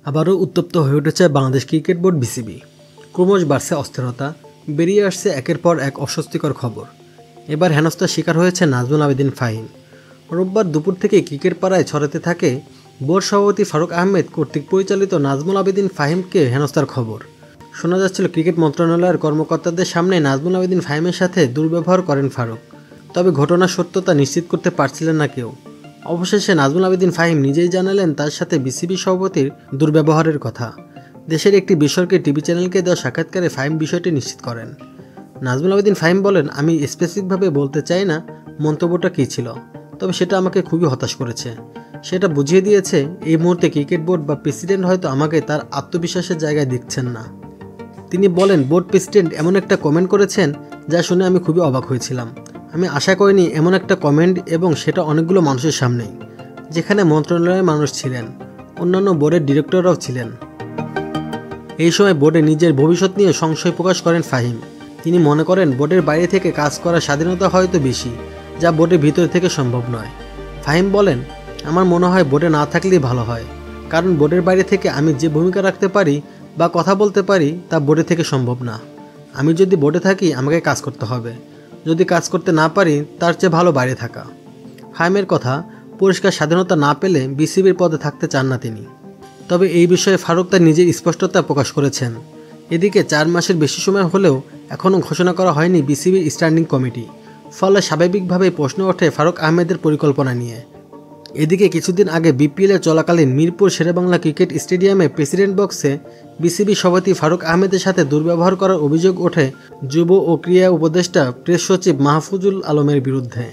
আবারও উত্তপ্ত হয়ে উঠেছে বাংলাদেশ ক্রিকেট বোর্ড বিসিবি। ক্রমশ বাড়ছে অস্থিরতা, বেরিয়ে আসছে একের পর এক অস্বস্তিকর খবর। এবার হেনস্থার শিকার হয়েছে নাজমুল আবেদীন ফাহিম। রোববার দুপুর থেকে ক্রিকেট পাড়ায় ছড়াতে থাকে বোর্ড সভাপতি ফারুক আহমেদ কর্তৃক পরিচালিত নাজমুল আবেদীন ফাহিমকে হেনস্থার খবর। শোনা যাচ্ছিল ক্রিকেট মন্ত্রণালয়ের কর্মকর্তাদের সামনে নাজমুল আবেদীন ফাহিমের সাথে দুর্ব্যবহার করেন ফারুক। তবে ঘটনার সত্যতা নিশ্চিত করতে পারছিলেন না কেউ। অবশেষে নাজমুল আবেদীন ফাহিম নিজেই জানালেন তার সাথে বিসিবি সভাপতির দুর্ব্যবহারের কথা। দেশের একটি বেসরকারি টিভি চ্যানেলকে দেওয়া সাক্ষাৎকারে ফাহিম বিষয়টি নিশ্চিত করেন। নাজমুল আবেদীন ফাহিম বলেন, আমি স্পেসিফিকভাবে বলতে চাই না মন্তব্যটা কী ছিল, তবে সেটা আমাকে খুবই হতাশ করেছে। সেটা বুঝিয়ে দিয়েছে এই মুহূর্তে ক্রিকেট বোর্ড বা প্রেসিডেন্ট হয়তো আমাকে তার আত্মবিশ্বাসের জায়গায় দেখছেন না। তিনি বলেন, বোর্ড প্রেসিডেন্ট এমন একটা কমেন্ট করেছেন যা শুনে আমি খুবই অবাক হয়েছিলাম। আমি আশা করিনি এমন একটা কমেন্ট, এবং সেটা অনেকগুলো মানুষের সামনেই, যেখানে মন্ত্রণালয়ের মানুষ ছিলেন, অন্যান্য বোর্ডের ডিরেক্টররাও ছিলেন। এই সময় বোর্ডে নিজের ভবিষ্যৎ নিয়ে সংশয় প্রকাশ করেন ফাহিম। তিনি মনে করেন বোর্ডের বাইরে থেকে কাজ করার স্বাধীনতা হয়তো বেশি, যা বোর্ডের ভিতর থেকে সম্ভব নয়। ফাহিম বলেন, আমার মনে হয় বোর্ডে না থাকলেই ভালো হয়, কারণ বোর্ডের বাইরে থেকে আমি যে ভূমিকা রাখতে পারি বা কথা বলতে পারি তা বোর্ডে থেকে সম্ভব না। আমি যদি বোর্ডে থাকি আমাকে কাজ করতে হবে, যদি কাজ করতে না পারি তার চেয়ে ভালো বাইরে থাকা। ফাহিমের কথা, পরিষ্কার স্বাধীনতা না পেলে বিসিবির পদে থাকতে চান না তিনি। তবে এই বিষয়ে ফারুক তার নিজের স্পষ্টতা প্রকাশ করেছেন। এদিকে 4 মাসের বেশি সময় হলেও এখনও ঘোষণা করা হয়নি বিসিবির স্ট্যান্ডিং কমিটি। ফলে স্বাভাবিকভাবেই প্রশ্ন ওঠে ফারুক আহমেদের পরিকল্পনা নিয়ে। এদিকে কিছুদিন আগে বিপিএল চলাকালীন মিরপুর শেরেবাংলা ক্রিকেট স্টেডিয়ামে প্রেসিডেন্ট বক্সে বিসিবি সভাপতি ফারুক আহমেদের সাথে দুর্ব্যবহার করার অভিযোগ ওঠে যুব ও ক্রীড়া উপদেষ্টা প্রেস সচিব মাহফুজুল আলমের বিরুদ্ধে।